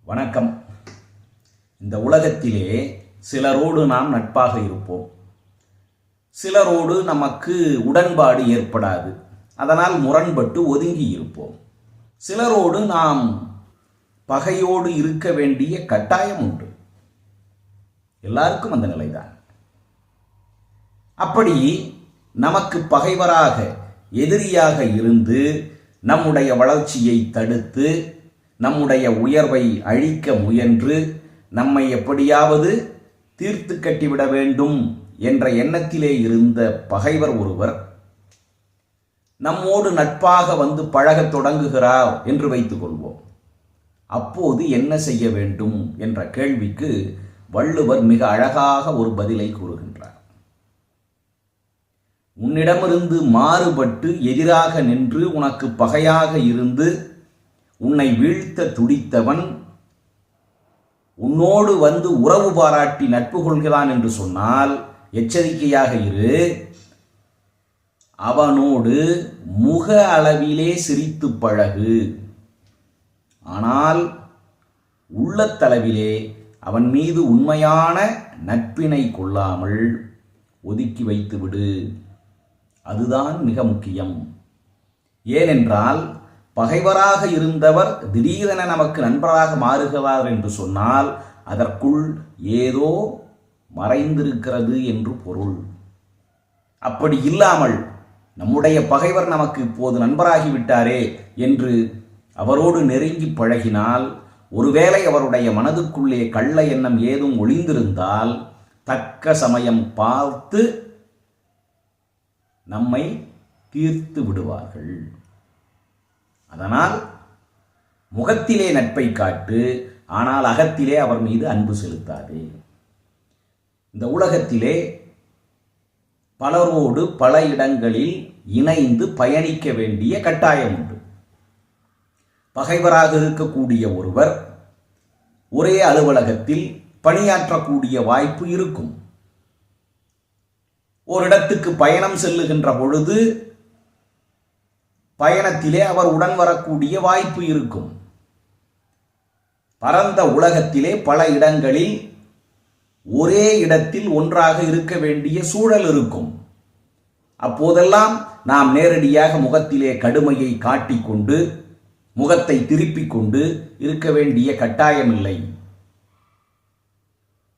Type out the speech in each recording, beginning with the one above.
வணக்கம். இந்த உலகத்திலே சிலரோடு நாம் நட்பாக இருப்போம், சிலரோடு நமக்கு உடன்பாடு ஏற்படாது, அதனால் முரண்பட்டு ஒதுங்கி இருப்போம். சிலரோடு நாம் பகையோடு இருக்க வேண்டிய கட்டாயம் உண்டு. எல்லாருக்கும் அந்த நிலைதான். அப்படி நமக்கு பகைவராக எதிரியாக இருந்து நம்முடைய வளர்ச்சியை தடுத்து நம்முடைய உயர்வை அழிக்க முயன்று நம்மை எப்படியாவது தீர்த்து கட்டிவிட வேண்டும் என்ற எண்ணத்திலே இருந்த பகைவர் ஒருவர் நம்மோடு நட்பாக வந்து பழகத் தொடங்குகிறார் என்று வைத்துக் கொள்வோம். அப்போது என்ன செய்ய வேண்டும் என்ற கேள்விக்கு வள்ளுவர் மிக அழகாக ஒரு பதிலை கூறுகின்றார். உன்னிடமிருந்து மாறுபட்டு எதிராக நின்று உனக்கு பகையாக இருந்து உன்னை வீழ்த்த துடித்தவன் உன்னோடு வந்து உறவு பாராட்டி நட்பு கொள்கிறான் என்று சொன்னால் எச்சரிக்கையாக இரு. அவனோடு முக அளவிலே சிரித்து பழகு, ஆனால் உள்ளத்தளவிலே அவன் மீது உண்மையான நட்பினை கொள்ளாமல் ஒதுக்கி வைத்துவிடு. அதுதான் மிக முக்கியம். ஏனென்றால் பகைவராக இருந்தவர் திடீரென நமக்கு நண்பராக மாறுகிறார் என்று சொன்னால் அதற்குள் ஏதோ மறைந்திருக்கிறது என்று பொருள். அப்படி இல்லாமல் நம்முடைய பகைவர் நமக்கு இப்போது நண்பராகிவிட்டாரே என்று அவரோடு நெருங்கி பழகினால், ஒருவேளை அவருடைய மனதுக்குள்ளே கள்ள எண்ணம் ஏதும் ஒளிந்திருந்தால் தக்க சமயம் பார்த்து நம்மை தீர்த்து விடுவார்கள். அதனால் முகத்திலே நட்பை காட்டு, ஆனால் அகத்திலே அவர் மீது அன்பு செலுத்தாதே. இந்த உலகத்திலே பலரோடு பல இடங்களில் இணைந்து பயணிக்க வேண்டிய கட்டாயம் உண்டு. பகைவராக இருக்கக்கூடிய ஒருவர் ஒரே அலுவலகத்தில் பணியாற்றக்கூடிய வாய்ப்பு இருக்கும். ஓரிடத்துக்கு பயணம் செல்லுகின்ற பொழுது பயணத்திலே அவர் உடன் வரக்கூடிய வாய்ப்பு இருக்கும். பரந்த உலகத்திலே பல இடங்களில் ஒரே இடத்தில் ஒன்றாக இருக்க வேண்டிய சூழல் இருக்கும். அப்போதெல்லாம் நாம் நேரடியாக முகத்திலே கடுமையை காட்டிக்கொண்டு முகத்தை திருப்பிக் கொண்டு இருக்க வேண்டிய கட்டாயமில்லை.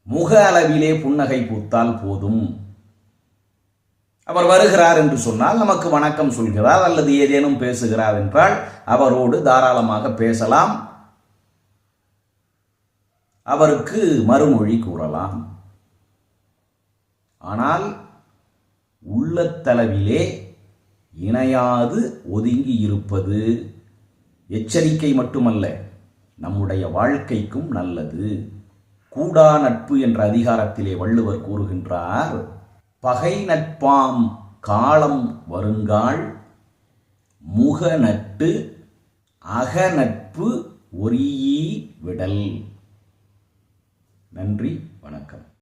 முக அளவிலே புன்னகை பூத்தால் போதும். அவர் வருகிறார் என்று சொன்னால் நமக்கு வணக்கம் சொல்கிறார் அல்லது ஏதேனும் பேசுகிறார் என்றால் அவரோடு தாராளமாக பேசலாம், அவருக்கு மறுமொழி கூறலாம். ஆனால் உள்ளத்தளவிலே இணையாது ஒதுங்கி இருப்பது எச்சரிக்கை மட்டுமல்ல, நம்முடைய வாழ்க்கைக்கும் நல்லது. கூடா நட்பு என்ற அதிகாரத்திலே வள்ளுவர் கூறுகின்றார், பகை நட்பாம் காலம் வருங்கால் முக நட்டு அக நட்பு ஒரீ விடல். நன்றி, வணக்கம்.